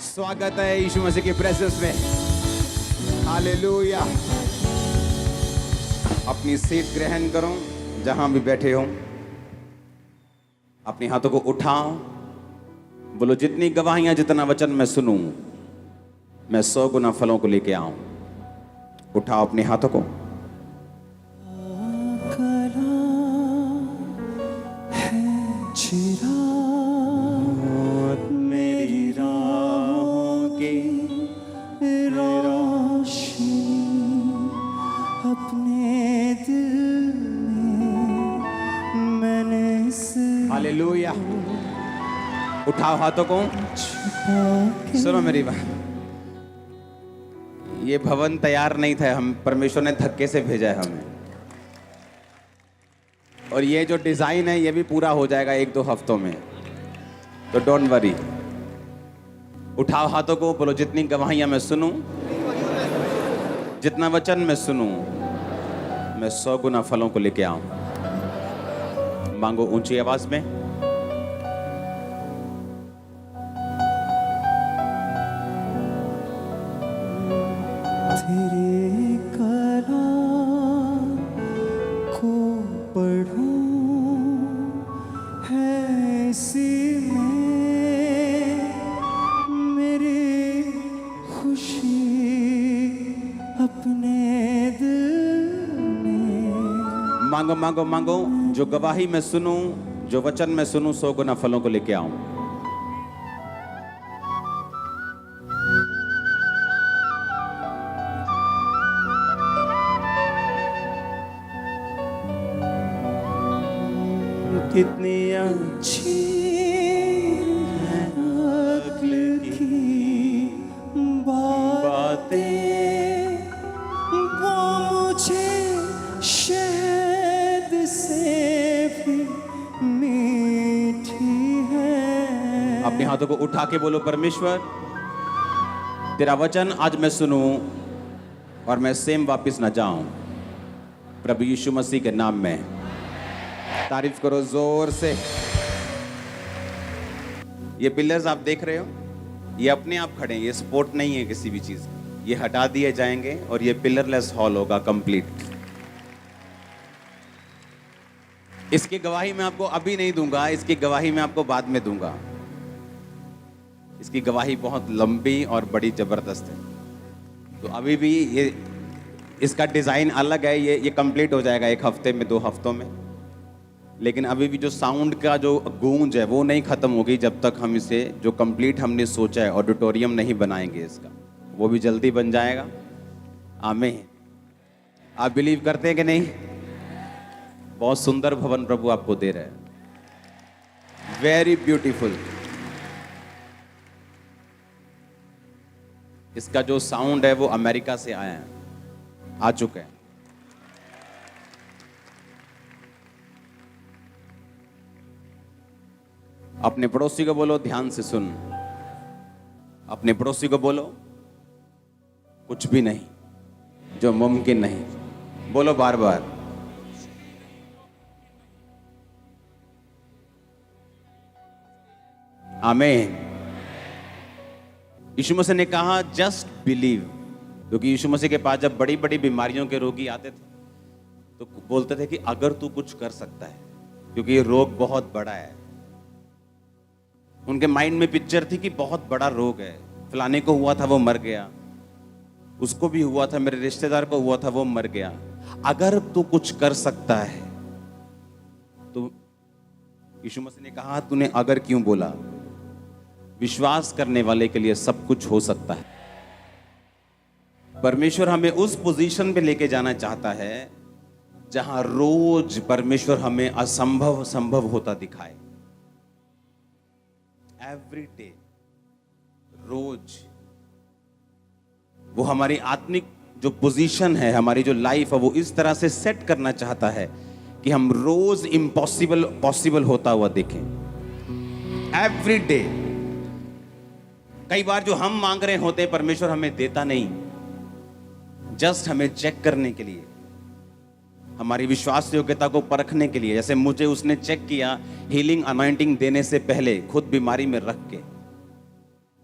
स्वागत है यीशु मसीह की प्रेजेंस में। हालेलुया। अपनी सीट ग्रहण करो जहां भी बैठे हो। अपने हाथों को उठाओ, बोलो जितनी गवाहियां, जितना वचन मैं सुनूं, मैं 100 गुना फलों को लेके आऊं। उठाओ अपने हाथों को। मेरी राहों की रोशनी अपने दिल में मैंने हालेलुया। उठाओ हाथों को। सुनो मेरी बात, ये भवन तैयार नहीं था, हम परमेश्वर ने धक्के से भेजा है हमें। और ये जो डिजाइन है ये भी पूरा हो जाएगा 1-2 हफ्तों में, तो डोंट वरी। उठाओ हाथों को, बोलो जितनी गवाहियां मैं सुनूं, जितना वचन मैं सुनूं, मैं 100 गुना फलों को लेके आऊं। मांगो ऊंची आवाज में। तेरे कलाम को पढ़ूं है इसी में मेरी खुशी अपने दिल में। मांगो मांगो मांगो, जो गवाही मैं सुनूं, जो वचन मैं सुनूं, 100 गुना फलों को लेके आऊं। कितनी अच्छी अक्ल की बातें वो मुझे शहद से भी मीठी है। अपने हाथों को उठा के बोलो, परमेश्वर तेरा वचन आज मैं सुनूं और मैं सेम वापस ना जाऊं। प्रभु यीशु मसीह के नाम में तारीफ करो जोर से। ये पिलर्स आप देख रहे हो, ये अपने आप खड़े हैं, ये सपोर्ट नहीं है किसी भी चीज की। ये हटा दिए जाएंगे और ये पिलरलेस हॉल होगा कंप्लीट। इसकी गवाही मैं आपको अभी नहीं दूंगा, इसकी गवाही मैं आपको बाद में दूंगा। इसकी गवाही बहुत लंबी और बड़ी जबरदस्त है। तो अभी भी ये इसका डिजाइन अलग है, ये कंप्लीट हो जाएगा 1 हफ्ते में, 2 हफ्तों में। लेकिन अभी भी जो साउंड का जो गूंज है वो नहीं खत्म होगी जब तक हम इसे, जो कंप्लीट हमने सोचा है, ऑडिटोरियम नहीं बनाएंगे इसका। वो भी जल्दी बन जाएगा। आमीन। आप बिलीव करते हैं कि नहीं? बहुत सुंदर भवन प्रभु आपको दे रहा है। Very beautiful. इसका जो साउंड है वो अमेरिका से आया है, आ चुका है। अपने पड़ोसी को बोलो ध्यान से सुन। अपने पड़ोसी को बोलो कुछ भी नहीं जो मुमकिन नहीं। बोलो बार बार। आमीन। यीशु मसीह ने कहा जस्ट बिलीव, क्योंकि यीशु मसीह के पास जब बड़ी बड़ी बीमारियों के रोगी आते थे तो बोलते थे कि अगर तू कुछ कर सकता है, क्योंकि ये रोग बहुत बड़ा है। उनके माइंड में पिक्चर थी कि बहुत बड़ा रोग है, फलाने को हुआ था वो मर गया, उसको भी हुआ था, मेरे रिश्तेदार को हुआ था वो मर गया। अगर तू कुछ कर सकता है तो यीशु मसीह ने कहा तूने अगर क्यों बोला? विश्वास करने वाले के लिए सब कुछ हो सकता है। परमेश्वर हमें उस पोजीशन पे लेके जाना चाहता है जहां रोज परमेश्वर हमें असंभव संभव होता दिखाए। एवरी डे, रोज वो हमारी आत्मिक जो पोजीशन है, हमारी जो लाइफ है, वो इस तरह से सेट करना चाहता है कि हम रोज इम्पॉसिबल पॉसिबल होता हुआ देखें। Every day. कई बार जो हम मांग रहे होते हैं परमेश्वर हमें देता नहीं, जस्ट हमें चेक करने के लिए, हमारी विश्वास योग्यता को परखने के लिए। जैसे मुझे उसने चेक किया हीलिंग अनॉइंटिंग देने से पहले, खुद बीमारी में रख के,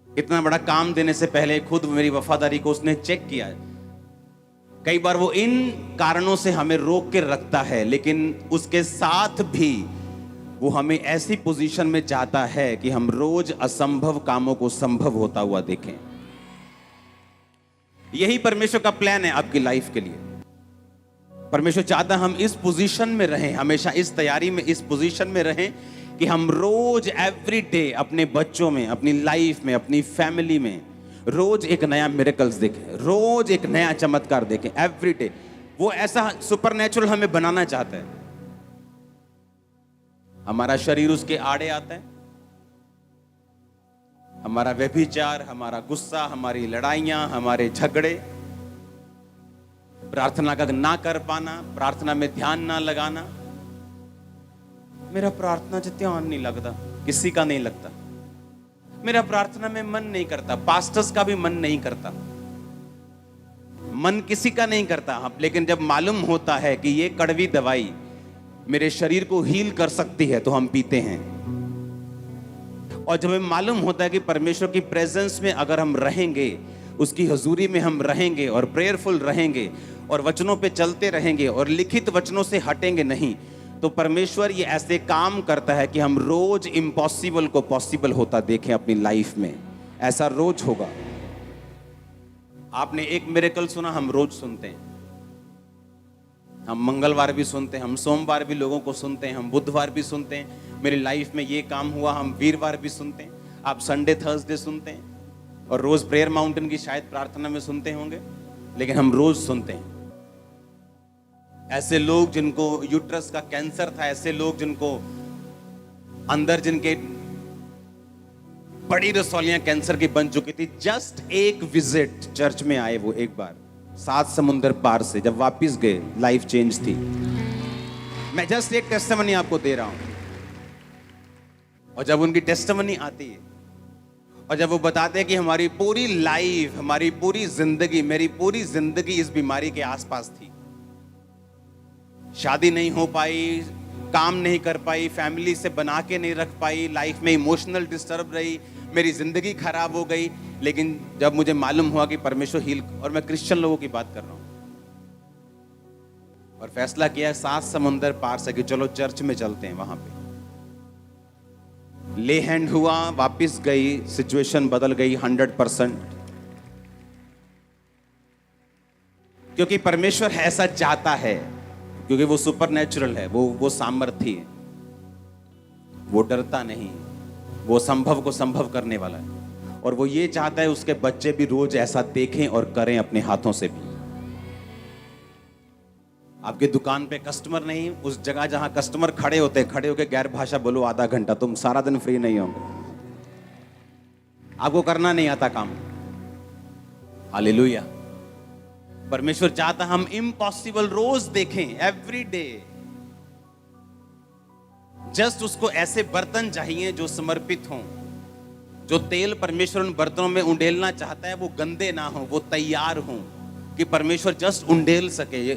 इतना बड़ा काम देने से पहले खुद मेरी वफादारी को उसने चेक किया है। कई बार वो इन कारणों से हमें रोक के रखता है, लेकिन उसके साथ भी वो हमें ऐसी पोजीशन में चाहता है कि हम रोज असंभव कामों को संभव होता हुआ देखें। यही परमेश्वर का प्लान है आपकी लाइफ के लिए। परमेश्वर चाहता है हम इस पोजीशन में रहें, हमेशा इस तैयारी में, इस पोजीशन में रहें कि हम रोज एवरी डे अपने बच्चों में, अपनी लाइफ में, अपनी फैमिली में रोज एक नया मिरेकल्स देखें, रोज एक नया चमत्कार देखें एवरी डे। वो ऐसा सुपरनेचुरल हमें बनाना चाहता है। हमारा शरीर उसके आड़े आता है, हमारा व्यभिचार, हमारा गुस्सा, हमारी लड़ाइयां, हमारे झगड़े, प्रार्थना का ना कर पाना, प्रार्थना में ध्यान ना लगाना। मेरा प्रार्थना से ध्यान नहीं लगता, किसी का नहीं लगता। मेरा प्रार्थना में मन नहीं करता, पास्टर्स का भी मन नहीं करता, मन किसी का नहीं करता। लेकिन जब मालूम होता है कि ये कड़वी दवाई मेरे शरीर को हील कर सकती है तो हम पीते हैं। और जब हमें मालूम होता है कि परमेश्वर की प्रेजेंस में अगर हम रहेंगे, उसकी हजूरी में हम रहेंगे और प्रेयरफुल रहेंगे और वचनों पे चलते रहेंगे और लिखित वचनों से हटेंगे नहीं, तो परमेश्वर ये ऐसे काम करता है कि हम रोज इम्पॉसिबल को पॉसिबल होता देखें अपनी लाइफ में। ऐसा रोज होगा। आपने एक मिरेकल सुना, हम रोज सुनते हैं। हम मंगलवार भी सुनते हैं, हम सोमवार भी लोगों को सुनते हैं, हम बुधवार भी सुनते हैं मेरी लाइफ में ये काम हुआ, हम वीरवार भी सुनते हैं, आप संडे थर्सडे सुनते हैं और रोज प्रेयर माउंटेन की शायद प्रार्थना में सुनते होंगे, लेकिन हम रोज सुनते हैं। ऐसे लोग जिनको यूट्रस का कैंसर था, ऐसे लोग जिनको अंदर जिनके बड़ी रसौलियां कैंसर की बन चुकी थी, जस्ट एक विजिट चर्च में आए वो एक बार 7 समुंदर पार से, जब वापिस गए लाइफ चेंज थी। मैं जस्ट एक टेस्टिमनी आपको दे रहा हूं। और जब उनकी टेस्टिमनी आती है और जब वो बताते हैं कि हमारी पूरी लाइफ, हमारी पूरी जिंदगी, मेरी पूरी जिंदगी इस बीमारी के आसपास थी, शादी नहीं हो पाई, काम नहीं कर पाई, फैमिली से बना के नहीं रख पाई, लाइफ में इमोशनल डिस्टर्ब रही, मेरी जिंदगी खराब हो गई। लेकिन जब मुझे मालूम हुआ कि परमेश्वर हील, और मैं क्रिश्चियन लोगों की बात कर रहा हूं, और फैसला किया 7 समुंदर पार से कि चलो चर्च में चलते हैं। वहां पे ले हैंड हुआ, वापिस गई, सिचुएशन बदल गई 100%। क्योंकि परमेश्वर ऐसा चाहता है, क्योंकि वो सुपरनेचुरल है, वो सामर्थी है, वो डरता नहीं, वो संभव को संभव करने वाला है। और वो ये चाहता है उसके बच्चे भी रोज ऐसा देखें और करें अपने हाथों से भी। आपकी दुकान पे कस्टमर नहीं, उस जगह जहां कस्टमर खड़े होते, खड़े होकर गैर भाषा बोलो आधा घंटा, तुम सारा दिन फ्री नहीं होंगे, आपको करना नहीं आता काम। हालेलुया। परमेश्वर चाहता हम इम्पॉसिबल रोज देखें एवरी डे। जस्ट उसको ऐसे बर्तन चाहिए जो समर्पित हों, जो तेल परमेश्वर उन बर्तनों में उंडेलना चाहता है वो गंदे ना हो, वो तैयार हों कि परमेश्वर जस्ट उंडेल सके।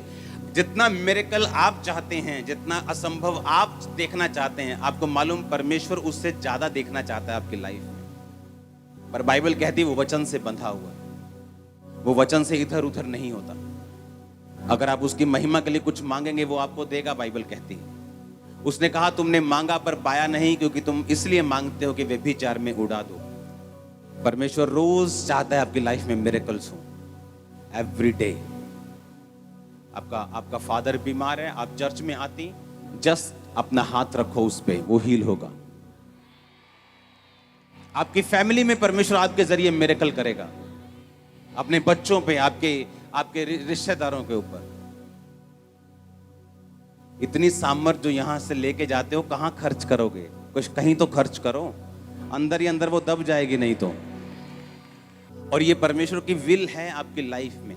जितना मिरेकल आप चाहते हैं, जितना असंभव आप देखना चाहते हैं, आपको मालूम परमेश्वर उससे ज्यादा देखना चाहता है आपकी लाइफ में। पर बाइबल कहती है वो वचन से बंधा हुआ है, वो वचन से इधर उधर नहीं होता। अगर आप उसकी महिमा के लिए कुछ मांगेंगे वो आपको देगा, बाइबल कहती है। उसने कहा तुमने मांगा पर पाया नहीं, क्योंकि तुम इसलिए मांगते हो कि व्यभिचार में उड़ा दो। परमेश्वर रोज चाहता है आपकी लाइफ में मिरेकल्स हो एवरी डे। आपका फादर बीमार है, आप चर्च में आती, जस्ट अपना हाथ रखो उस पे, वो हील होगा। आपकी फैमिली में परमेश्वर आपके जरिए मिरेकल करेगा, अपने बच्चों पे, आपके रिश्तेदारों के ऊपर। इतनी सामर्थ जो यहां से लेके जाते हो कहां खर्च करोगे? कुछ कहीं तो खर्च करो, अंदर ही अंदर वो दब जाएगी नहीं तो। और ये परमेश्वर की विल है आपकी लाइफ में।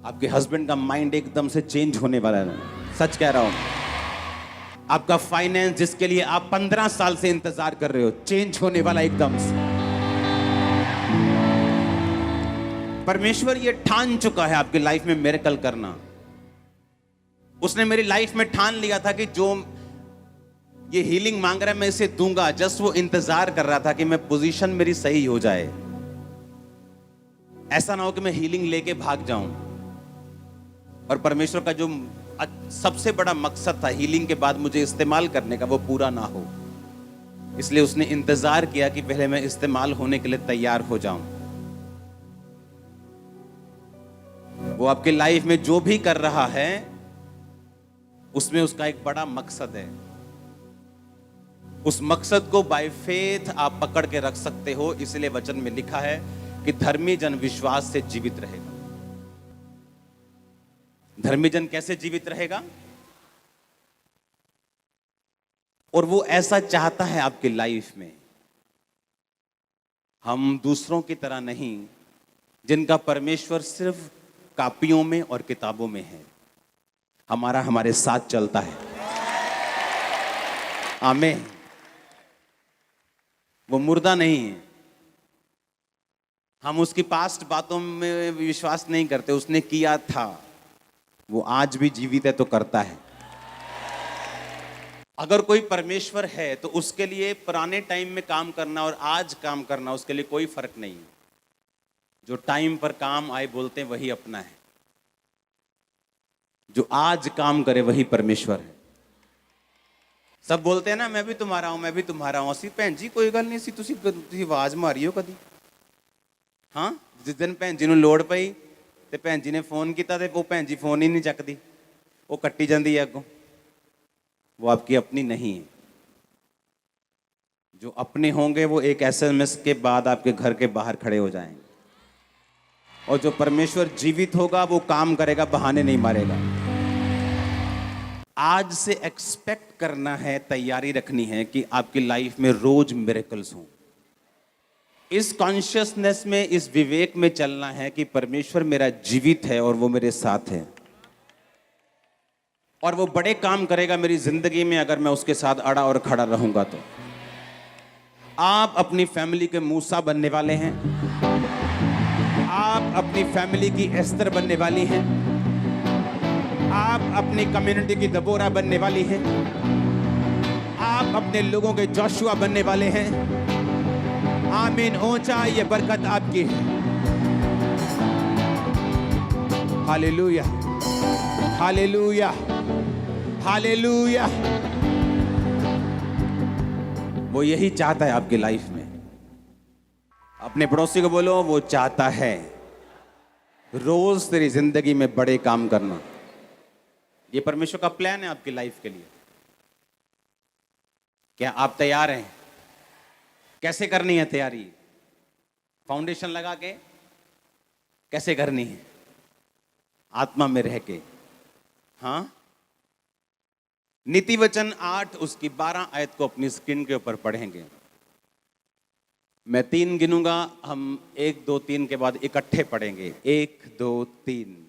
आपके हस्बैंड का माइंड एकदम से चेंज होने वाला है, सच कह रहा हूं। आपका फाइनेंस जिसके लिए आप 15 साल से इंतजार कर रहे हो, चेंज होने वाला एकदम से। परमेश्वर ये ठान चुका है आपकी लाइफ में मिरेकल करना। उसने मेरी लाइफ में ठान लिया था कि जो ये हीलिंग मांग रहा है, मैं इसे दूंगा। जस्ट वो इंतजार कर रहा था कि मैं पोजीशन मेरी सही हो जाए। ऐसा ना हो कि मैं हीलिंग लेके भाग जाऊं। और परमेश्वर का जो सबसे बड़ा मकसद था हीलिंग के बाद मुझे इस्तेमाल करने का, वो पूरा ना हो। इसलिए उसने इंतजार किया कि पहले मैं इस्तेमाल होने के लिए तैयार हो जाऊं। वो आपके लाइफ में जो भी कर रहा है उसमें उसका एक बड़ा मकसद है। उस मकसद को बाय फेथ आप पकड़ के रख सकते हो। इसलिए वचन में लिखा है कि धर्मी जन विश्वास से जीवित रहेगा। धर्मी जन कैसे जीवित रहेगा? और वो ऐसा चाहता है आपकी लाइफ में। हम दूसरों की तरह नहीं, जिनका परमेश्वर सिर्फ कापियों में और किताबों में है। हमारा हमारे साथ चलता है। आमीन। वो मुर्दा नहीं है। हम उसकी पास्ट बातों में विश्वास नहीं करते। उसने किया था, वो आज भी जीवित है तो करता है। अगर कोई परमेश्वर है तो उसके लिए पुराने टाइम में काम करना और आज काम करना उसके लिए कोई फर्क नहीं है। जो टाइम पर काम आए बोलते हैं वही अपना है। जो आज काम करे वही परमेश्वर है। सब बोलते हैं ना, मैं भी तुम्हारा हूं, मैं भी तुम्हारा हूं। असी भैन जी कोई गल नहीं सी, तुसी आवाज मारी हो कदी? हाँ, जिस दिन भैन जी नूं लोड़ पई ते भैन जी ने फोन किया ते वो भैन जी फोन ही नहीं चकदी, वो कट्टी जाती है अगों। वो आपकी अपनी नहीं है। जो अपने होंगे वो एक SMS के बाद आपके घर के बाहर खड़े हो जाएंगे। और जो परमेश्वर जीवित होगा वो काम करेगा, बहाने नहीं मारेगा। आज से एक्सपेक्ट करना है, तैयारी रखनी है कि आपकी लाइफ में रोज मिरेकल्स हों। इस कॉन्शियसनेस में, इस विवेक में चलना है कि परमेश्वर मेरा जीवित है और वो मेरे साथ है। और वो बड़े काम करेगा मेरी जिंदगी में अगर मैं उसके साथ अड़ा और खड़ा रहूंगा। तो आप अपनी फैमिली के मूसा बनने वाले हैं। आप अपनी फैमिली की एस्तर बनने वाली हैं। आप अपनी कम्युनिटी की दबोरा बनने वाली हैं। आप अपने लोगों के जोशुआ बनने वाले हैं। आमीन। ऊंचा ये बरकत आपकी है। Hallelujah, hallelujah, hallelujah. वो यही चाहता है आपकी लाइफ में। अपने पड़ोसी को बोलो, वो चाहता है रोज तेरी जिंदगी में बड़े काम करना। ये परमेश्वर का प्लान है आपकी लाइफ के लिए। क्या आप तैयार हैं? कैसे करनी है तैयारी? फाउंडेशन लगा के कैसे करनी है? आत्मा में रह के। हाँ, नीति वचन 8 उसकी 12 आयत को अपनी स्क्रीन के ऊपर पढ़ेंगे। मैं 3 गिनूंगा, हम 1 2 3 के बाद इकट्ठे पढ़ेंगे। 1 2 3।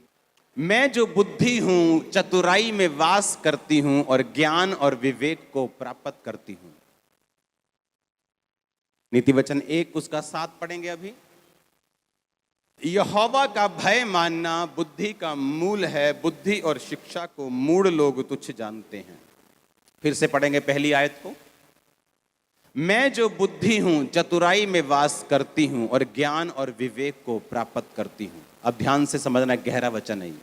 मैं जो बुद्धि हूं चतुराई में वास करती हूं और ज्ञान और विवेक को प्राप्त करती हूं। नीति वचन 1 उसका 7 पढ़ेंगे अभी। यहोवा का भय मानना बुद्धि का मूल है। बुद्धि और शिक्षा को मूढ़ लोग तुच्छ जानते हैं। फिर से पढ़ेंगे पहली आयत को। मैं जो बुद्धि हूं चतुराई में वास करती हूं और ज्ञान और विवेक को प्राप्त करती हूं। अब ध्यान से समझना, गहरा वचन है।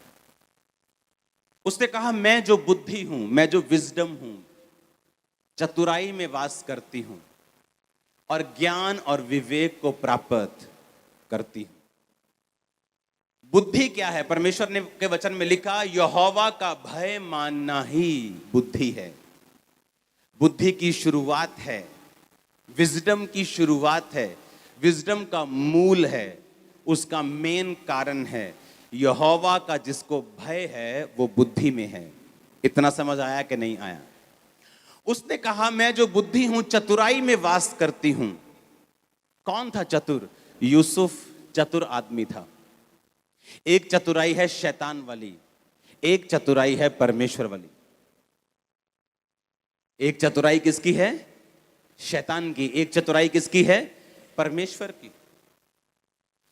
उसने कहा मैं जो बुद्धि हूं, मैं जो विजडम हूं, चतुराई में वास करती हूं और ज्ञान और विवेक को प्राप्त करती हूं। बुद्धि क्या है? परमेश्वर ने के वचन में लिखा, यहोवा का भय मानना ही बुद्धि है। बुद्धि की शुरुआत है, विजडम की शुरुआत है, विजडम का मूल है, उसका मेन कारण है। यहोवा का जिसको भय है वो बुद्धि में है। इतना समझ आया कि नहीं आया? उसने कहा मैं जो बुद्धि हूं चतुराई में वास करती हूं। कौन था चतुर? यूसुफ चतुर आदमी था। एक चतुराई है शैतान वाली, एक चतुराई है परमेश्वर वाली। एक चतुराई किसकी है? शैतान की। एक चतुराई किसकी है? परमेश्वर की।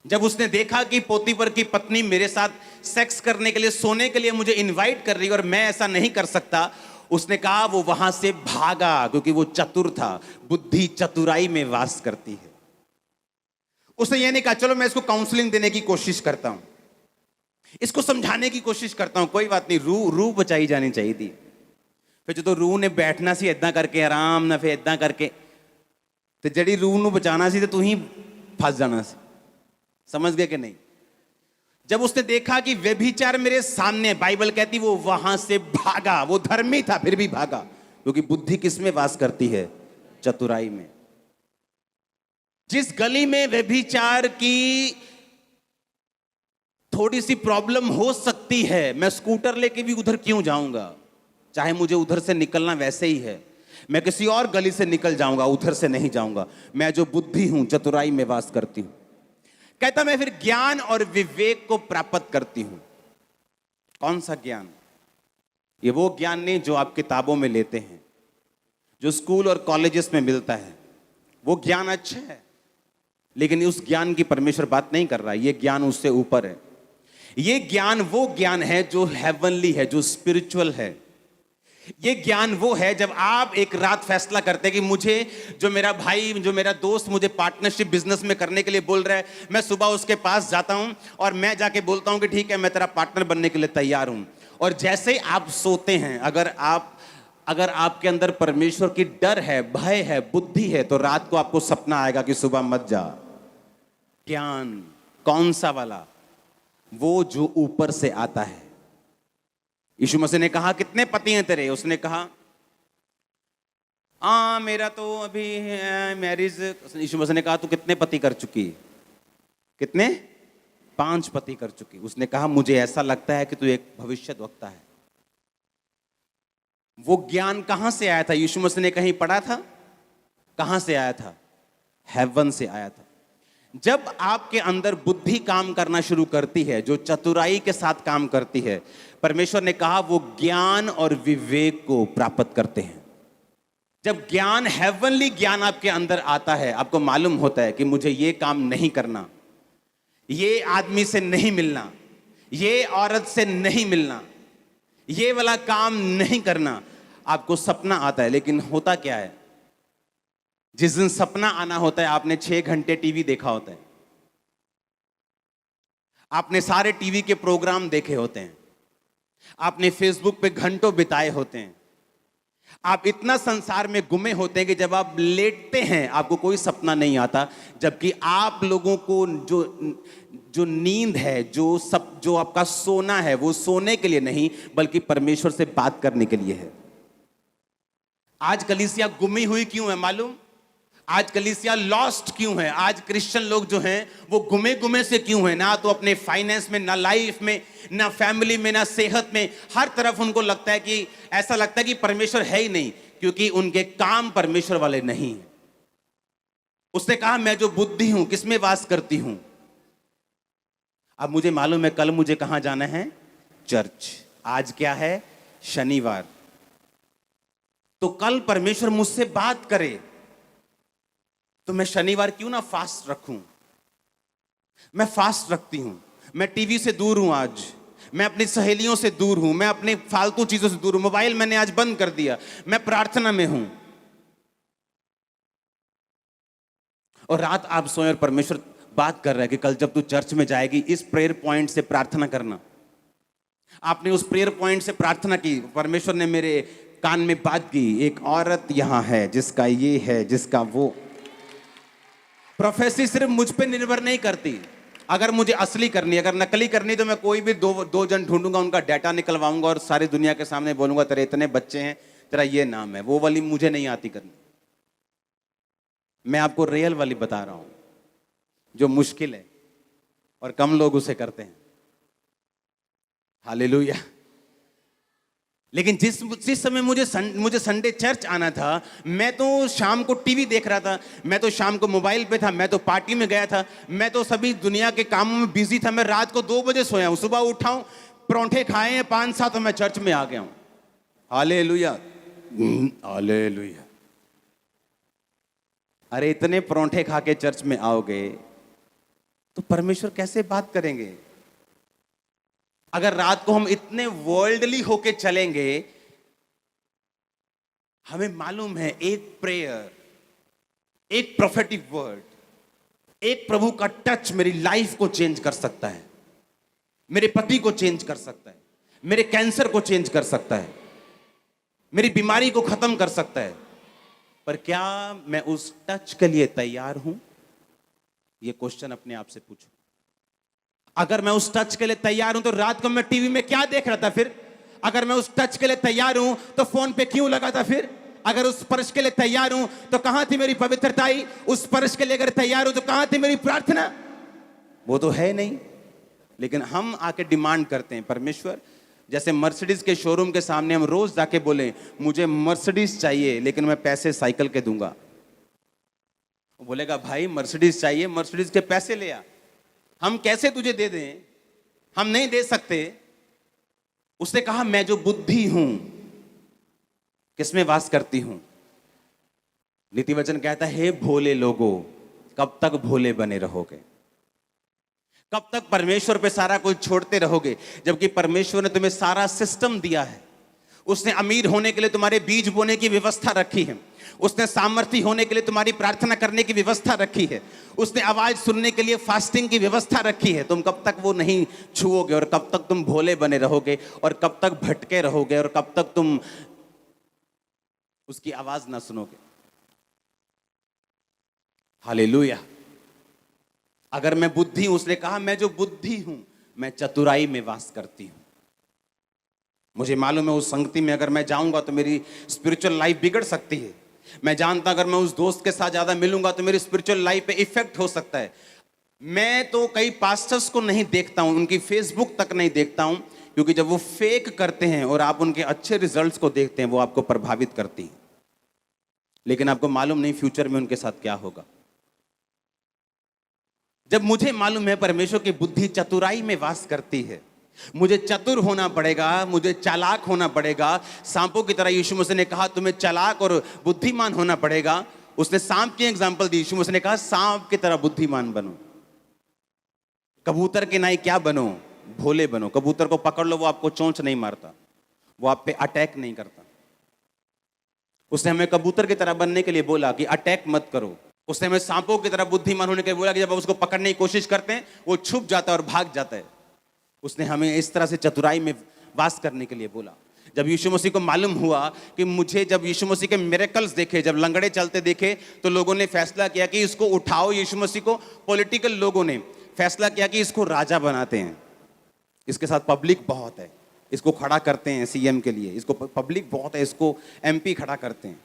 जब उसने देखा कि पोतीफर की पत्नी मेरे साथ सेक्स करने के लिए, सोने के लिए मुझे इनवाइट कर रही है और मैं ऐसा नहीं कर सकता, उसने कहा वो वहां से भागा क्योंकि वो चतुर था। बुद्धि चतुराई में वास करती है। उसने ये नहीं कहा चलो मैं इसको काउंसलिंग देने की कोशिश करता हूं, इसको समझाने की कोशिश करता हूं, कोई बात नहीं, रूह बचाई जानी चाहिए थी। फिर जो रूह ने बैठना सी इदा करके आराम ना, फिर इदा करके तो जड़ी रूह ਨੂੰ बचाना सी तो तू ही फंस जाना सी। समझ गए कि नहीं? जब उसने देखा कि व्यभिचार मेरे सामने, बाइबल कहती वो वहां से भागा। वो धर्मी था फिर भी भागा, क्योंकि बुद्धि किस में वास करती है? चतुराई में। जिस गली में व्यभिचार की थोड़ी सी प्रॉब्लम हो सकती है, मैं स्कूटर लेके भी उधर क्यों जाऊंगा? चाहे मुझे उधर से निकलना वैसे ही है, मैं किसी और गली से निकल जाऊंगा, उधर से नहीं जाऊंगा। मैं जो बुद्धि हूं, चतुराई में वास करती हूं। कहता मैं फिर ज्ञान और विवेक को प्राप्त करती हूं। कौन सा ज्ञान? ये वो ज्ञान नहीं जो आप किताबों में लेते हैं, जो स्कूल और कॉलेजेस में मिलता है। वो ज्ञान अच्छा है, लेकिन उस ज्ञान की परमेश्वर बात नहीं कर रहा। ये ज्ञान उससे ऊपर है। ये ज्ञान वो ज्ञान है जो हेवनली है, जो स्पिरिचुअल है। ये ज्ञान वो है जब आप एक रात फैसला करते हैं कि मुझे, जो मेरा भाई, जो मेरा दोस्त मुझे पार्टनरशिप बिजनेस में करने के लिए बोल रहा है, मैं सुबह उसके पास जाता हूं और मैं जाके बोलता हूं कि ठीक है मैं तेरा पार्टनर बनने के लिए तैयार हूं। और जैसे ही आप सोते हैं, अगर आपके अंदर परमेश्वर की डर है, भय है, बुद्धि है, तो रात को आपको सपना आएगा कि सुबह मत जा। ज्ञान कौन सा वाला? वो जो ऊपर से आता है। यीशु मसीह ने कहा कितने पति हैं तेरे? उसने कहा मेरा तो अभी मैरिज। यीशु मसीह ने कहा तू कितने पति कर चुकी? कितने? 5 पति कर चुकी। उसने कहा मुझे ऐसा लगता है कि तू एक भविष्यद्वक्ता है। वो ज्ञान कहां से आया था? यीशु मसीह ने कहीं पढ़ा था? कहां से आया था? हेवन से आया था। जब आपके अंदर बुद्धि काम करना शुरू करती है, जो चतुराई के साथ काम करती है, परमेश्वर ने कहा वो ज्ञान और विवेक को प्राप्त करते हैं। जब ज्ञान, हेवनली ज्ञान आपके अंदर आता है, आपको मालूम होता है कि मुझे ये काम नहीं करना, ये आदमी से नहीं मिलना, ये औरत से नहीं मिलना, ये वाला काम नहीं करना। आपको सपना आता है, लेकिन होता क्या है? जिस दिन सपना आना होता है, आपने 6 घंटे टीवी देखा होता है, आपने सारे टीवी के प्रोग्राम देखे होते हैं, आपने फेसबुक पे घंटों बिताए होते हैं, आप इतना संसार में गुमे होते हैं कि जब आप लेटते हैं आपको कोई सपना नहीं आता। जबकि आप लोगों को जो नींद है, जो आपका सोना है, वो सोने के लिए नहीं बल्कि परमेश्वर से बात करने के लिए है। आज कलीसिया गुमी हुई क्यों है मालूम? आज कलीसिया लॉस्ट क्यों है? आज क्रिश्चियन लोग जो हैं वो गुमे गुमे से क्यों हैं? ना तो अपने फाइनेंस में, ना लाइफ में, ना फैमिली में, ना सेहत में। हर तरफ उनको लगता है कि ऐसा लगता है कि परमेश्वर है ही नहीं, क्योंकि उनके काम परमेश्वर वाले नहीं हैं। उसने कहा मैं जो बुद्धि हूं, किसमें वास करती हूं? अब मुझे मालूम है कल मुझे कहां जाना है? चर्च। आज क्या है? शनिवार। तो कल परमेश्वर मुझसे बात करे तो मैं शनिवार क्यों ना फास्ट रखूं? मैं फास्ट रखती हूं। मैं टीवी से दूर हूं आज, मैं अपनी सहेलियों से दूर हूं, मैं अपनी फालतू चीजों से दूर हूं, मोबाइल मैंने आज बंद कर दिया, मैं प्रार्थना में हूं। और रात आप सोए और परमेश्वर बात कर रहा है कि कल जब तू चर्च में जाएगी इस प्रेयर पॉइंट से प्रार्थना करना। आपने उस प्रेयर पॉइंट से प्रार्थना की, परमेश्वर ने मेरे कान में बात की, एक औरत यहां है जिसका ये है, जिसका वो। प्रोफेसी सिर्फ मुझ पे निर्भर नहीं करती। अगर मुझे असली करनी, अगर नकली करनी, तो मैं कोई भी दो जन ढूंढूंगा, उनका डाटा निकलवाऊंगा और सारी दुनिया के सामने बोलूंगा तेरे इतने बच्चे हैं, तेरा ये नाम है। वो वाली मुझे नहीं आती करनी। मैं आपको रियल वाली बता रहा हूं, जो मुश्किल है और कम लोग उसे करते हैं। हालेलुया। लेकिन जिस समय मुझे संडे चर्च आना था, मैं तो शाम को टीवी देख रहा था, मैं तो शाम को मोबाइल पे था, मैं तो पार्टी में गया था, मैं तो सभी दुनिया के कामों में बिजी था। मैं रात को 2 बजे सोया हूं, सुबह उठा हूं, परोंठे खाए हैं 5-7 और मैं चर्च में आ गया हूं। Hallelujah, hallelujah. अरे इतने परोंठे खा के चर्च में आओगे तो परमेश्वर कैसे बात करेंगे? अगर रात को हम इतने वर्ल्डली होके चलेंगे हमें मालूम है एक प्रेयर, एक प्रोफेटिक वर्ड, एक प्रभु का टच मेरी लाइफ को चेंज कर सकता है, मेरे पति को चेंज कर सकता है, मेरे कैंसर को चेंज कर सकता है, मेरी बीमारी को खत्म कर सकता है। पर क्या मैं उस टच के लिए तैयार हूं? यह क्वेश्चन अपने आप से पूछो। अगर मैं उस टच के लिए तैयार हूं तो रात को मैं टीवी में क्या देख रहा था फिर? अगर मैं उस टच के लिए तैयार हूं तो फोन पे क्यों लगा था फिर? अगर उस स्पर्श के लिए तैयार हूं तो कहां थी मेरी पवित्रताई? उस स्पर्श के लिए अगर तैयार हूं तो कहां थी मेरी प्रार्थना? वो तो है नहीं। लेकिन हम आके डिमांड करते हैं, परमेश्वर, जैसे मर्सिडीज के शोरूम के सामने हम रोज जाके बोले मुझे मर्सिडीज चाहिए लेकिन मैं पैसे साइकिल के दूंगा। वो बोलेगा भाई मर्सिडीज चाहिए, मर्सिडीज के पैसे ले आ। हम कैसे तुझे दे दें? हम नहीं दे सकते। उसने कहा मैं जो बुद्धि हूं किसमें वास करती हूं? नीति वचन कहता है हे भोले लोगों, कब तक भोले बने रहोगे? कब तक परमेश्वर पे सारा कुछ छोड़ते रहोगे? जबकि परमेश्वर ने तुम्हें सारा सिस्टम दिया है। उसने अमीर होने के लिए तुम्हारे बीज बोने की व्यवस्था रखी है। उसने सामर्थ्य होने के लिए तुम्हारी प्रार्थना करने की व्यवस्था रखी है। उसने आवाज सुनने के लिए फास्टिंग की व्यवस्था रखी है। तुम कब तक वो नहीं छुओगे और कब तक तुम भोले बने रहोगे और कब तक भटके रहोगे और कब तक तुम उसकी आवाज ना सुनोगे? हालेलुया। अगर मैं बुद्धि हूं, उसने कहा मैं जो बुद्धि हूं मैं चतुराई में वास करती हूं। मुझे मालूम है उस संगति में अगर मैं जाऊंगा तो मेरी स्पिरिचुअल लाइफ बिगड़ सकती है। मैं जानता अगर मैं उस दोस्त के साथ ज्यादा मिलूंगा तो मेरी स्पिरिचुअल लाइफ पे इफेक्ट हो सकता है। मैं तो कई पास्टर्स को नहीं देखता हूं, उनकी फेसबुक तक नहीं देखता हूं, क्योंकि जब वो फेक करते हैं और आप उनके अच्छे रिजल्ट्स को देखते हैं वो आपको प्रभावित करती है। लेकिन आपको मालूम नहीं फ्यूचर में उनके साथ क्या होगा। जब मुझे मालूम है परमेश्वर की बुद्धि चतुराई में वास करती है, मुझे चतुर होना पड़ेगा, मुझे चालाक होना पड़ेगा। सांपों की तरह यीशु मसीह ने कहा तुम्हें चालाक और बुद्धिमान होना पड़ेगा। उसने सांप की एग्जांपल दी। यीशु मसीह ने कहा सांप की तरह बुद्धिमान बनो। कबूतर के नाई क्या बनो? भोले बनो। कबूतर को पकड़ लो, वो आपको चोंच नहीं मारता, वो आप पे अटैक नहीं करता। उसने हमें कबूतर की तरह बनने के लिए बोला कि अटैक मत करो। उसने हमें सांपों की तरह बुद्धिमान होने के लिए बोला कि जब आप उसको पकड़ने की कोशिश करते हैं वो छुप जाता है और भाग जाता है। उसने हमें इस तरह से चतुराई में वास करने के लिए बोला। जब यीशु मसीह को मालूम हुआ कि मुझे, जब यीशु मसीह के मिरेकल्स देखे, जब लंगड़े चलते देखे, तो लोगों ने फैसला किया कि इसको उठाओ। यीशु मसीह को पॉलिटिकल लोगों ने फैसला किया कि इसको राजा बनाते हैं, इसके साथ पब्लिक बहुत है, इसको खड़ा करते हैं सीएम के लिए, इसको पब्लिक बहुत है, इसको एमपी खड़ा करते हैं।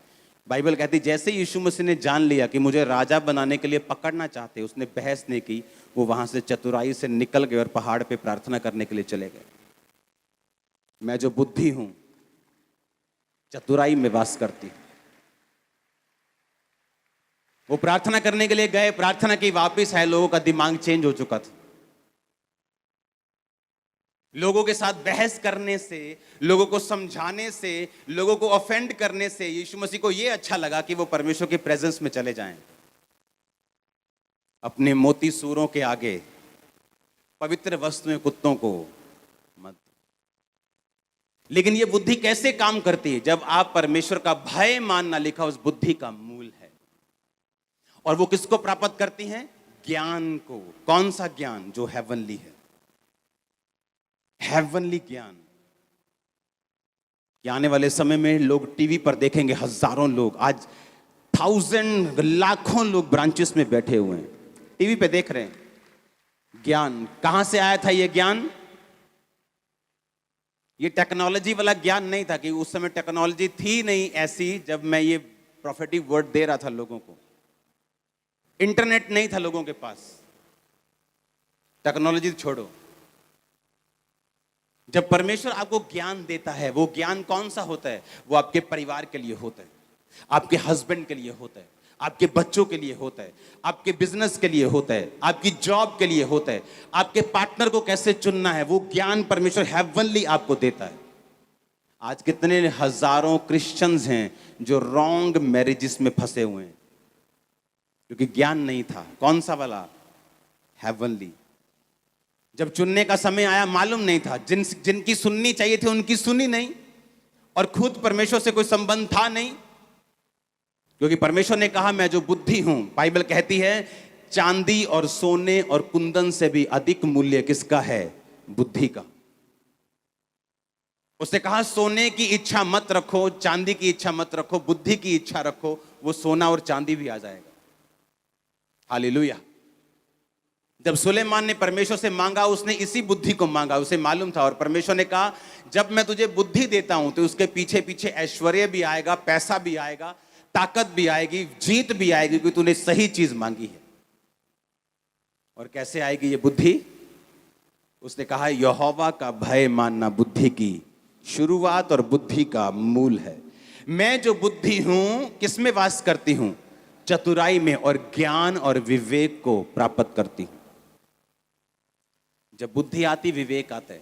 बाइबल कहती जैसे यीशु मसीह ने जान लिया कि मुझे राजा बनाने के लिए पकड़ना चाहते, उसने बहस नहीं की, वो वहां से चतुराई से निकल गए और पहाड़ पे प्रार्थना करने के लिए चले गए। मैं जो बुद्धि हूं चतुराई में वास करती हूं। वो प्रार्थना करने के लिए गए, प्रार्थना की, वापस आए, लोगों का दिमाग चेंज हो चुका था। लोगों के साथ बहस करने से, लोगों को समझाने से, लोगों को ऑफेंड करने से यीशु मसीह को यह अच्छा लगा कि वो परमेश्वर के प्रेजेंस में चले जाएं। अपने मोती सूरों के आगे पवित्र वस्तुएं कुत्तों को मत। लेकिन ये बुद्धि कैसे काम करती है? जब आप परमेश्वर का भय मानना लिखा उस बुद्धि का मूल है। और वो किसको प्राप्त करती हैं? ज्ञान को। कौन सा ज्ञान? जो हेवनली है, हेवनली ज्ञान। कि आने वाले समय में लोग टीवी पर देखेंगे, हजारों लोग, आज 1000 लाखों लोग ब्रांचेस में बैठे हुए हैं, टीवी पे देख रहे हैं। ज्ञान कहां से आया था? ये ज्ञान, ये टेक्नोलॉजी वाला ज्ञान नहीं था, कि उस समय टेक्नोलॉजी थी नहीं ऐसी जब मैं ये प्रोफेटिक वर्ड दे रहा था लोगों को। इंटरनेट नहीं था लोगों के पास। टेक्नोलॉजी छोड़ो। जब परमेश्वर आपको ज्ञान देता है, वो ज्ञान कौन सा होता है? वो आपके परिवार के लिए होता है, आपके हस्बैंड के लिए होता है, आपके बच्चों के लिए होता है, आपके बिजनेस के लिए होता है, आपकी जॉब के लिए होता है, आपके पार्टनर को कैसे चुनना है, वो ज्ञान परमेश्वर हेवनली आपको देता है। आज कितने हजारों क्रिश्चियंस हैं जो रॉन्ग मैरिजेस में फंसे हुए हैं, क्योंकि ज्ञान नहीं था। कौन सा वाला? हेवनली। जब चुनने का समय आया, मालूम नहीं था, जिनकी सुननी चाहिए थी उनकी सुनी नहीं, और खुद परमेश्वर से कोई संबंध था नहीं, क्योंकि परमेश्वर ने कहा मैं जो बुद्धि हूं, बाइबल कहती है चांदी और सोने और कुंदन से भी अधिक मूल्य किसका है? बुद्धि का। उसने कहा सोने की इच्छा मत रखो, चांदी की इच्छा मत रखो, बुद्धि की इच्छा रखो, वो सोना और चांदी भी आ जाएगा। हालेलुया। जब सुलेमान ने परमेश्वर से मांगा, उसने इसी बुद्धि को मांगा, उसे मालूम था। और परमेश्वर ने कहा जब मैं तुझे बुद्धि देता हूं तो उसके पीछे पीछे ऐश्वर्य भी आएगा, पैसा भी आएगा, ताकत भी आएगी, जीत भी आएगी, क्योंकि तूने सही चीज मांगी है। और कैसे आएगी ये बुद्धि? उसने कहा यहोवा का भय मानना बुद्धि की शुरुआत और बुद्धि का मूल है। मैं जो बुद्धि हूं किसमें वास करती हूं? चतुराई में, और ज्ञान और विवेक को प्राप्त करती हूं। जब बुद्धि आती, विवेक आता है,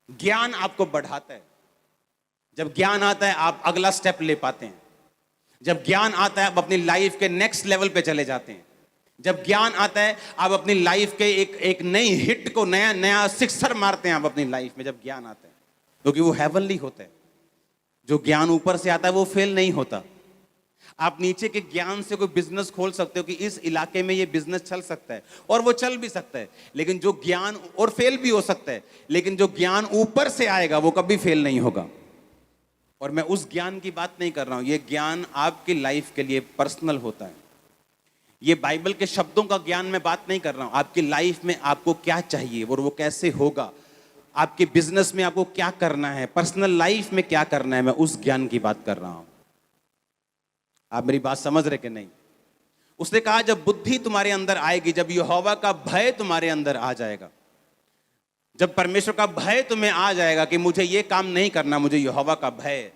ज्ञान आपको बढ़ाता है। जब ज्ञान आता है आप अगला स्टेप ले पाते हैं। जब ज्ञान आता है आप अपनी लाइफ के नेक्स्ट लेवल पे चले जाते हैं। जब ज्ञान आता है आप अपनी लाइफ के एक नई हिट को, नया सिक्सर मारते हैं आप अपनी लाइफ में। जब ज्ञान आता है, क्योंकि वो हेवनली होता है। जो ज्ञान ऊपर से आता है वो फेल नहीं होता। आप नीचे के ज्ञान से कोई बिजनेस खोल सकते हो कि इस इलाके में ये बिजनेस चल सकता है, और वो चल भी सकता है, लेकिन जो ज्ञान, और फेल भी हो सकता है, लेकिन जो ज्ञान ऊपर से आएगा वो कभी फेल नहीं होगा। और मैं उस ज्ञान की बात नहीं कर रहा हूं, ये ज्ञान आपकी लाइफ के लिए पर्सनल होता है। ये बाइबल के शब्दों का ज्ञान मैं बात नहीं कर रहा हूं। आपकी लाइफ में आपको क्या चाहिए और वो कैसे होगा, आपके बिजनेस में आपको क्या करना है, पर्सनल लाइफ में क्या करना है, मैं उस ज्ञान की बात कर रहा हूं। आप मेरी बात समझ रहे कि नहीं? उसने कहा जब बुद्धि तुम्हारे अंदर आएगी, जब यहोवा का भय तुम्हारे अंदर आ जाएगा, जब परमेश्वर का भय तुम्हें आ जाएगा कि मुझे ये काम नहीं करना, मुझे यहोवा का भय है,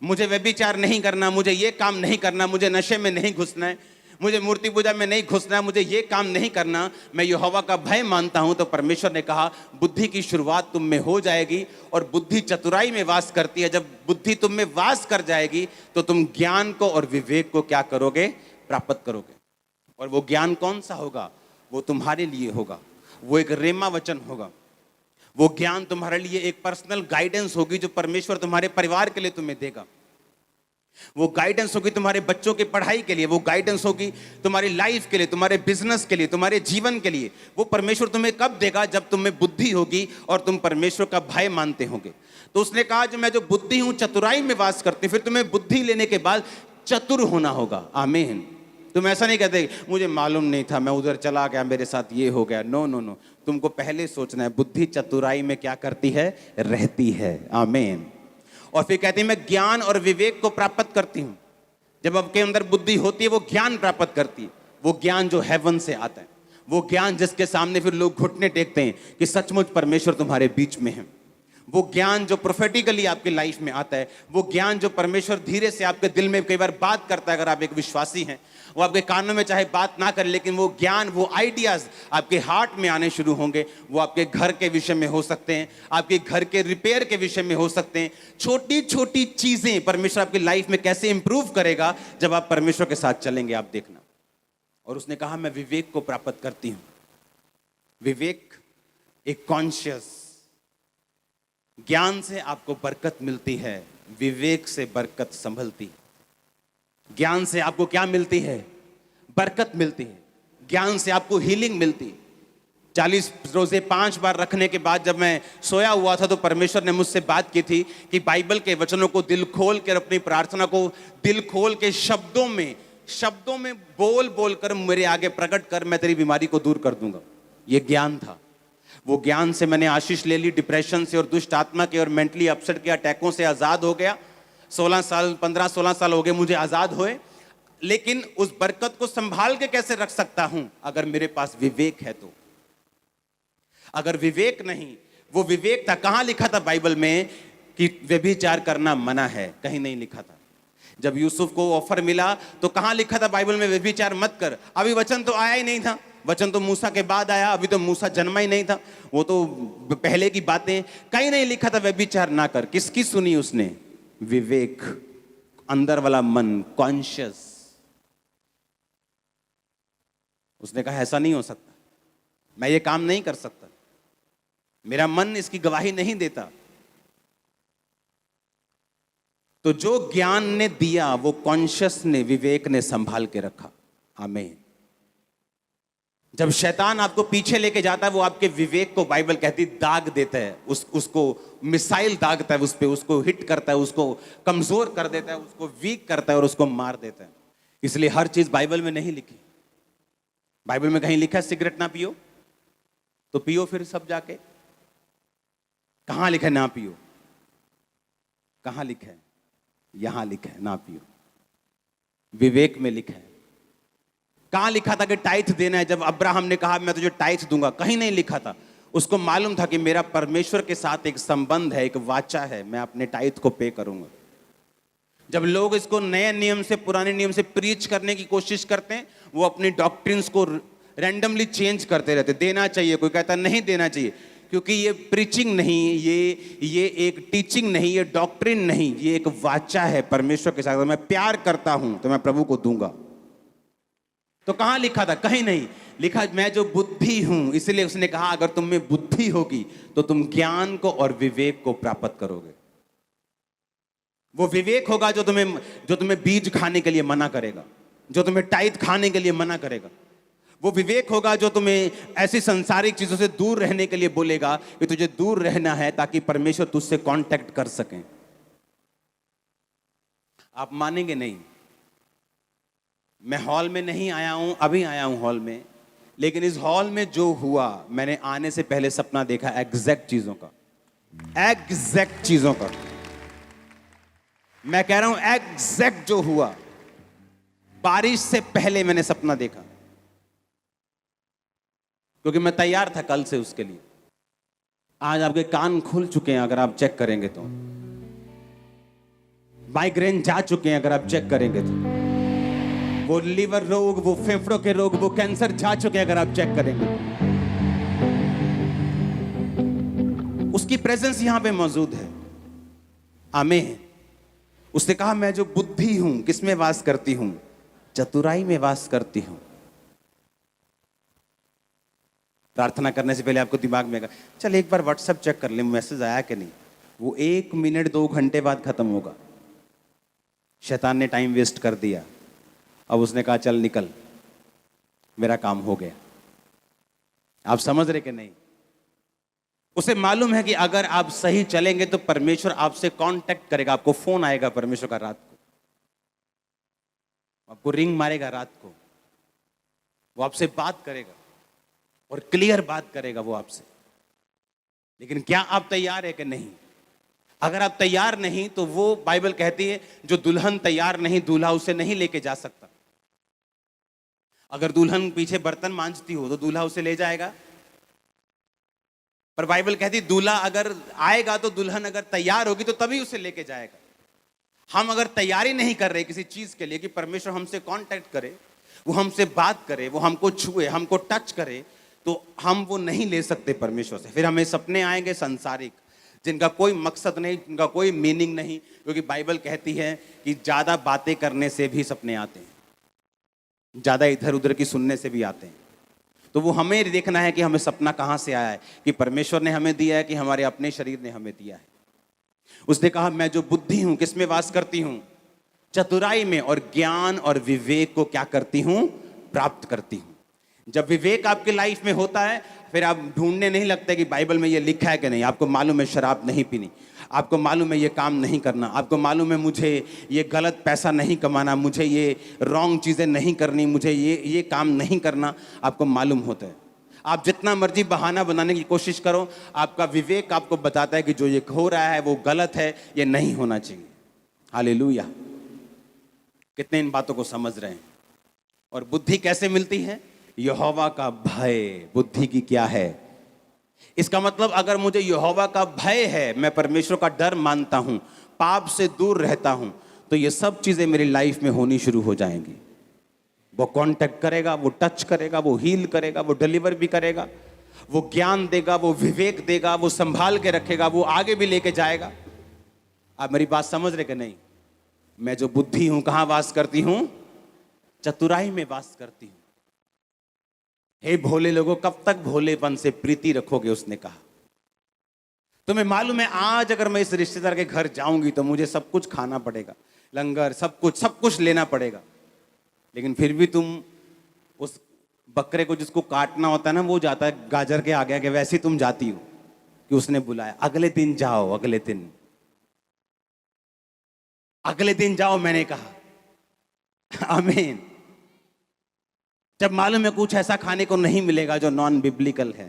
मुझे व्यभिचार नहीं करना, मुझे ये काम नहीं करना, मुझे नशे में नहीं घुसना है, मुझे मूर्ति पूजा में नहीं घुसना है, मुझे ये काम नहीं करना, मैं यहोवा का भय मानता हूं, तो परमेश्वर ने कहा बुद्धि की शुरुआत तुम में हो जाएगी। और बुद्धि चतुराई में वास करती है। जब बुद्धि तुम में वास कर जाएगी तो तुम ज्ञान को और विवेक को क्या करोगे? प्राप्त करोगे। और वो ज्ञान कौन सा होगा? वो तुम्हारे लिए होगा, वो एक रेमा वचन होगा। वो ज्ञान तुम्हारे लिए एक पर्सनल गाइडेंस होगी जो परमेश्वर तुम्हारे परिवार के लिए तुम्हें देगा। वो गाइडेंस होगी तुम्हारे बच्चों की पढ़ाई के लिए, वो गाइडेंस होगी तुम्हारी लाइफ के लिए, तुम्हारे बिजनेस के लिए, तुम्हारे जीवन के लिए। वो परमेश्वर तुम्हें कब देगा? जब तुम्हें बुद्धि होगी और तुम परमेश्वर का भय मानते होगे। तो उसने कहा जो मैं जो बुद्धि हूं चतुराई में वास करती हूं। फिर तुम्हें बुद्धि लेने के बाद चतुर होना होगा। आमीन। तुम ऐसा नहीं कहते मुझे मालूम नहीं था, मैं उधर चला गया, मेरे साथ ये हो गया। नो नो नो, तुमको पहले सोचना है बुद्धि चतुराई में क्या करती है? रहती है। आमीन। और फिर कहती है मैं ज्ञान और विवेक को प्राप्त करती हूं। जब आपके अंदर बुद्धि होती है वो ज्ञान प्राप्त करती है। वो ज्ञान जो हेवन से आता है, वो ज्ञान जिसके सामने फिर लोग घुटने टेकते हैं कि सचमुच परमेश्वर तुम्हारे बीच में है। वो ज्ञान जो प्रोफेटिकली आपकी लाइफ में आता है, वो ज्ञान जो परमेश्वर धीरे से आपके दिल में कई बार बात करता है। अगर आप एक विश्वासी हैं, वो आपके कानों में चाहे बात ना करे, लेकिन वो ज्ञान, वो आइडियाज आपके हार्ट में आने शुरू होंगे। वो आपके घर के विषय में हो सकते हैं, आपके घर के रिपेयर के विषय में हो सकते हैं। छोटी छोटी चीजें परमेश्वर आपकी लाइफ में कैसे इंप्रूव करेगा जब आप परमेश्वर के साथ चलेंगे, आप देखना। और उसने कहा मैं विवेक को प्राप्त करती हूं। विवेक एक कॉन्शियस, ज्ञान से आपको बरकत मिलती है, विवेक से बरकत संभलती। ज्ञान से आपको क्या मिलती है? बरकत मिलती है। ज्ञान से आपको हीलिंग मिलती। 40 रोजे 5 बार रखने के बाद जब मैं सोया हुआ था तो परमेश्वर ने मुझसे बात की थी कि बाइबल के वचनों को दिल खोल कर, अपनी प्रार्थना को दिल खोल के शब्दों में बोल बोल कर मेरे आगे प्रकट कर, मैं तेरी बीमारी को दूर कर दूंगा। ये ज्ञान था। वो ज्ञान से मैंने आशीष ले ली, डिप्रेशन से और दुष्ट आत्मा के और मेंटली अपसेट के अटैकों से आजाद हो गया। 15-16 साल हो गए मुझे आजाद हुए। लेकिन उस बरकत को संभाल के कैसे रख सकता हूं? अगर मेरे पास विवेक है तो। अगर विवेक नहीं, वो विवेक था, कहां लिखा था बाइबल में कि व्यभिचार करना मना है? कहीं नहीं लिखा था। जब यूसुफ को ऑफर मिला तो कहां लिखा था बाइबल में व्यभिचार मत कर? अभी वचन तो आया ही नहीं था, वचन तो मूसा के बाद आया, अभी तो मूसा जन्मा ही नहीं था, वो तो पहले की बातें। कहीं नहीं लिखा था व्यभिचार ना कर। किसकी सुनी उसने? विवेक, अंदर वाला मन, कॉन्शियस। उसने कहा ऐसा नहीं हो सकता, मैं ये काम नहीं कर सकता, मेरा मन इसकी गवाही नहीं देता। तो जो ज्ञान ने दिया वो कॉन्शियस ने, विवेक ने संभाल के रखा। आमीन। जब शैतान आपको पीछे लेके जाता है, वो आपके विवेक को, बाइबल कहती, दाग देता है, उसको मिसाइल दागता है, उस पे उसको हिट करता है, उसको कमजोर कर देता है, उसको वीक करता है और उसको मार देता है। इसलिए हर चीज बाइबल में नहीं लिखी। बाइबल में कहीं लिखा है सिगरेट ना पियो, तो पियो फिर सब जाके। कहां लिखा है ना पियो? कहां लिखा है? यहां लिखा है ना पियो। विवेक में लिखा है। कहां लिखा था कि टाइथ देना है? जब अब्राहम ने कहा मैं तुझे टाइथ दूंगा, कहीं नहीं लिखा था। उसको मालूम था कि मेरा परमेश्वर के साथ एक संबंध है, एक वाचा है, मैं अपने टाइथ को पे करूंगा। जब लोग इसको नए नियम से, पुराने नियम से प्रीच करने की कोशिश करते हैं, वो अपनी डॉक्ट्रिन्स को रैंडमली चेंज करते रहते। देना चाहिए, कोई कहता नहीं देना चाहिए, क्योंकि ये प्रीचिंग नहीं, ये एक टीचिंग नहीं, ये डॉक्ट्रिन नहीं, ये एक वाचा है परमेश्वर के साथ। अगर मैं प्यार करता हूं तो मैं प्रभु को दूंगा। तो कहां लिखा था? कहीं नहीं लिखा। मैं जो बुद्धि हूं, इसलिए उसने कहा अगर तुम में बुद्धि होगी तो तुम ज्ञान को और विवेक को प्राप्त करोगे। वो विवेक होगा जो तुम्हें बीज खाने के लिए मना करेगा, जो तुम्हें टाइथ खाने के लिए मना करेगा। वो विवेक होगा जो तुम्हें ऐसी संसारिक चीजों से दूर रहने के लिए बोलेगा कि तुझे दूर रहना है ताकि परमेश्वर तुझसे कांटेक्ट कर सके। आप मानेंगे नहीं, मैं हॉल में नहीं आया हूं, अभी आया हूं हॉल में, लेकिन इस हॉल में जो हुआ, मैंने आने से पहले सपना देखा एग्जैक्ट चीजों का, एग्जैक्ट चीजों का। मैं कह रहा हूं एग्जैक्ट जो हुआ, बारिश से पहले मैंने सपना देखा, क्योंकि मैं तैयार था कल से उसके लिए। आज आपके कान खुल चुके हैं अगर आप चेक करेंगे तो, माइग्रेन जा चुके हैं अगर आप चेक करेंगे तो, वो लीवर रोग, वो फेफड़ों के रोग, वो कैंसर जा चुके हैं अगर आप चेक करेंगे। उसकी प्रेजेंस यहां पे मौजूद है। आमीन। उसने कहा मैं जो बुद्धि हूं, किस में वास करती हूं? चतुराई में वास करती हूं। प्रार्थना करने से पहले आपको दिमाग में आएगा चल एक बार व्हाट्सएप चेक कर ले, मैसेज आया कि नहीं। वो 1 मिनट 2 घंटे बाद खत्म होगा। शैतान ने टाइम वेस्ट कर दिया। अब उसने कहा चल निकल, मेरा काम हो गया। आप समझ रहे कि नहीं? उसे मालूम है कि अगर आप सही चलेंगे तो परमेश्वर आपसे कांटेक्ट करेगा, आपको फोन आएगा परमेश्वर का रात को, आपको रिंग मारेगा रात को, वो आपसे बात करेगा और क्लियर बात करेगा वो आपसे। लेकिन क्या आप तैयार है कि नहीं? अगर आप तैयार नहीं तो वो, बाइबल कहती है जो दुल्हन तैयार नहीं, दूल्हा उसे नहीं लेके जा सकता। अगर दुल्हन पीछे बर्तन मांजती हो तो दूल्हा उसे ले जाएगा, पर बाइबल कहती दूल्हा अगर आएगा तो दुल्हन अगर तैयार होगी तो तभी उसे लेके जाएगा। हम अगर तैयारी नहीं कर रहे किसी चीज के लिए कि परमेश्वर हमसे कांटेक्ट करे, वो हमसे बात करे, वो हमको छुए, हमको टच करे, तो हम वो नहीं ले सकते परमेश्वर से। फिर हमें सपने आएंगे संसारिक, जिनका कोई मकसद नहीं, जिनका कोई मीनिंग नहीं, क्योंकि बाइबल कहती है कि ज्यादा बातें करने से भी सपने आते हैं, ज्यादा इधर उधर की सुनने से भी आते हैं। तो वो हमें देखना है कि हमें सपना कहां से आया है, कि परमेश्वर ने हमें दिया है कि हमारे अपने शरीर ने हमें दिया है। उसने कहा मैं जो बुद्धि हूं, किस में वास करती हूं? चतुराई में, और ज्ञान और विवेक को क्या करती हूं? प्राप्त करती हूं। जब विवेक आपके लाइफ में होता है, फिर आप ढूंढने नहीं लगते कि बाइबल में ये लिखा है कि नहीं। आपको मालूम है शराब नहीं पीनी, आपको मालूम है ये काम नहीं करना, आपको मालूम है मुझे ये गलत पैसा नहीं कमाना, मुझे ये रॉन्ग चीज़ें नहीं करनी, मुझे ये काम नहीं करना, आपको मालूम होता है। आप जितना मर्जी बहाना बनाने की कोशिश करो, आपका विवेक आपको बताता है कि जो ये हो रहा है वो गलत है, ये नहीं होना चाहिए। हालेलुया। कितने इन बातों को समझ रहे हैं? और बुद्धि कैसे मिलती है? यहोवा का भय बुद्धि की क्या है? इसका मतलब अगर मुझे यहोवा का भय है, मैं परमेश्वर का डर मानता हूं, पाप से दूर रहता हूं, तो ये सब चीजें मेरी लाइफ में होनी शुरू हो जाएंगी। वो कांटेक्ट करेगा, वो टच करेगा, वो हील करेगा, वो डिलीवर भी करेगा, वो ज्ञान देगा, वो विवेक देगा, वो संभाल के रखेगा, वो आगे भी लेके जाएगा। आप मेरी बात समझ रहे कि नहीं? मैं जो बुद्धि हूं कहां वास करती हूं? चतुराई में वास करती हूं। हे भोले लोगों, कब तक भोलेपन से प्रीति रखोगे? उसने कहा तुम्हें मालूम है आज अगर मैं इस रिश्तेदार के घर जाऊंगी तो मुझे सब कुछ खाना पड़ेगा, लंगर सब कुछ लेना पड़ेगा, लेकिन फिर भी तुम उस बकरे को जिसको काटना होता है ना, वो जाता है गाजर के आगे आगे, वैसे ही तुम जाती हो कि उसने बुलाया, अगले दिन जाओ, अगले दिन जाओ, मैंने कहा आमीन। जब मालूम है कुछ ऐसा खाने को नहीं मिलेगा जो नॉन बिब्लिकल है,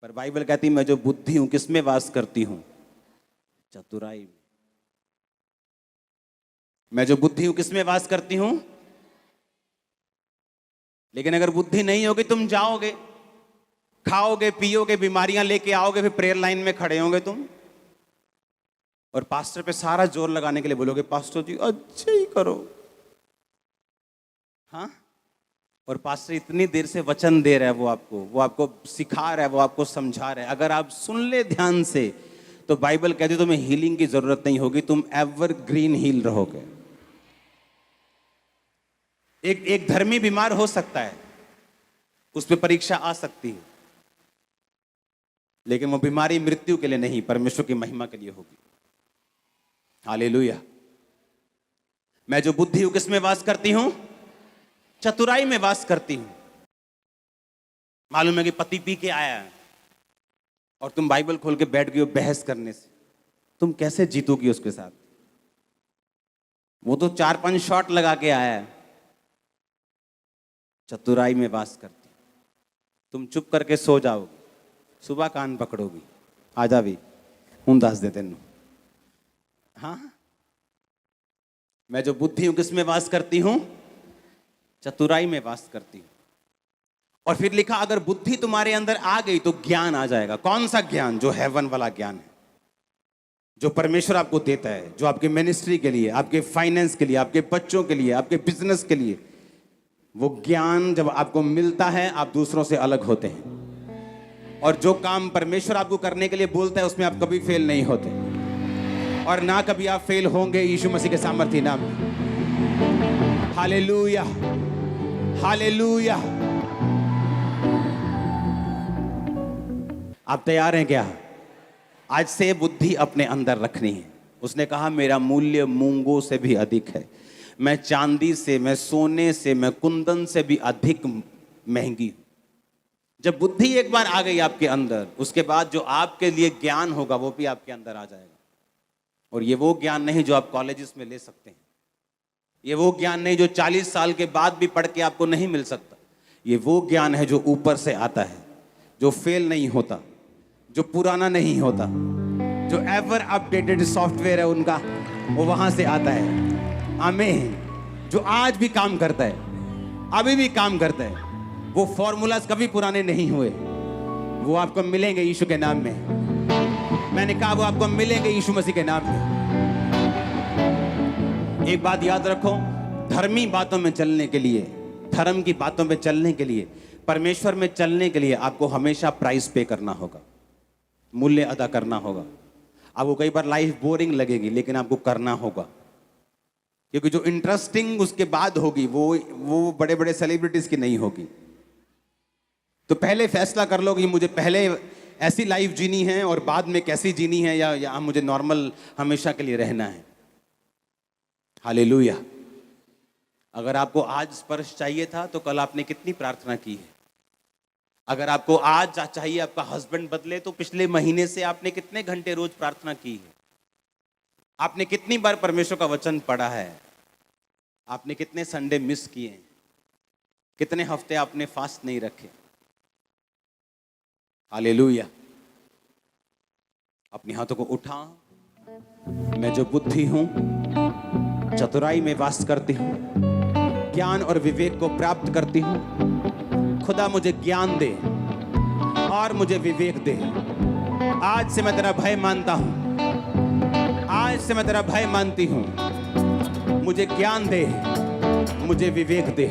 पर बाइबल कहती मैं जो बुद्धि हूं किसमें वास करती हूं? चतुराई में। मैं जो बुद्धि हूं किसमें वास करती हूं? लेकिन अगर बुद्धि नहीं होगी, तुम जाओगे, खाओगे, पियोगे, बीमारियां लेके आओगे, फिर प्रेयर लाइन में खड़े होगे तुम और पास्टर पे सारा जोर लगाने के लिए बोलोगे, पास्टर जी अच्छे ही करो। हाँ, और पास्टर इतनी देर से वचन दे रहा है, वो आपको सिखा रहा है, वो आपको समझा रहा है। अगर आप सुन ले ध्यान से तो बाइबल कहती है तुम्हें हीलिंग की जरूरत नहीं होगी, तुम एवरग्रीन हील रहोगे। एक धर्मी बीमार हो सकता है, उस पर परीक्षा आ सकती है, लेकिन वो बीमारी मृत्यु के लिए नहीं, परमेश्वर की महिमा के लिए होगी। हालेलुया। मैं जो बुद्धि हूं किसमें वास करती हूं? चतुराई में वास करती हूं। मालूम है कि पति पी के आया है और तुम बाइबल खोल के बैठ गई हो बहस करने से, तुम कैसे जीतोगी उसके साथ? वो तो 4-5 शॉट लगा के आया है। चतुराई में वास करती, तुम चुप करके सो जाओगी, सुबह कान पकड़ोगी, आजा भी हूं दस दे तेनू। हाँ, मैं जो बुद्धि हूं किसमें वास करती हूं? चतुराई में वास करती हूं। और फिर लिखा अगर बुद्धि तुम्हारे अंदर आ गई तो ज्ञान आ जाएगा। कौन सा ज्ञान? जो हेवन वाला ज्ञान है, जो परमेश्वर आपको देता है, जो आपके मिनिस्ट्री के लिए, आपके फाइनेंस के लिए, आपके बच्चों के लिए, आपके बिजनेस के लिए। वो ज्ञान जब आपको मिलता है आप दूसरों से अलग होते हैं, और जो काम परमेश्वर आपको करने के लिए बोलता है उसमें आप कभी फेल नहीं होते, और ना कभी आप फेल होंगे यीशु मसीह के सामर्थ्य नाम में। Hallelujah, hallelujah. आप तैयार हैं क्या? आज से बुद्धि अपने अंदर रखनी है। उसने कहा मेरा मूल्य मूंगों से भी अधिक है, मैं चांदी से, मैं सोने से, मैं कुंदन से भी अधिक महंगी हूं। जब बुद्धि एक बार आ गई आपके अंदर, उसके बाद जो आपके लिए ज्ञान होगा वो भी आपके अंदर आ जाएगा। और ये वो ज्ञान नहीं जो आप कॉलेजेस में ले सकते हैं, ये वो ज्ञान नहीं जो 40 साल के बाद भी पढ़ के आपको नहीं मिल सकता। ये वो ज्ञान है जो ऊपर से आता है, जो फेल नहीं होता, जो पुराना नहीं होता, जो एवर अपडेटेड सॉफ्टवेयर है उनका, वो वहां से आता है। आमीन। जो आज भी काम करता है, अभी भी काम करता है। वो फॉर्मूलाज कभी पुराने नहीं हुए, वो आपको मिलेंगे यीशु के नाम में। मैंने कहा वो आपको मिलेंगे यीशु मसीह के नाम में। एक बात याद रखो, धर्मी बातों में चलने के लिए, धर्म की बातों में चलने के लिए, परमेश्वर में चलने के लिए आपको हमेशा प्राइस पे करना होगा, मूल्य अदा करना होगा। आपको कई बार लाइफ बोरिंग लगेगी, लेकिन आपको करना होगा, क्योंकि जो इंटरेस्टिंग उसके बाद होगी वो बड़े बड़े सेलिब्रिटीज की नहीं होगी। तो पहले फैसला कर लो कि मुझे पहले ऐसी लाइफ जीनी है और बाद में कैसी जीनी है, या मुझे नॉर्मल हमेशा के लिए रहना है। हालेलुया। अगर आपको आज स्पर्श चाहिए था तो कल आपने कितनी प्रार्थना की है? अगर आपको आज चाहिए आपका हस्बैंड बदले तो पिछले महीने से आपने कितने घंटे रोज प्रार्थना की है? आपने कितनी बार परमेश्वर का वचन पढ़ा है? आपने कितने संडे मिस किए? कितने हफ्ते आपने फास्ट नहीं रखे? हालेलुया। अपने हाथों को उठा। मैं जो बुद्धि हूं, चतुराई में वास करती हूं, ज्ञान और विवेक को प्राप्त करती हूं। खुदा मुझे ज्ञान दे और मुझे विवेक दे। आज से मैं तेरा भय मानता हूं, आज से मैं तेरा भय मानती हूं। मुझे ज्ञान दे, मुझे विवेक दे।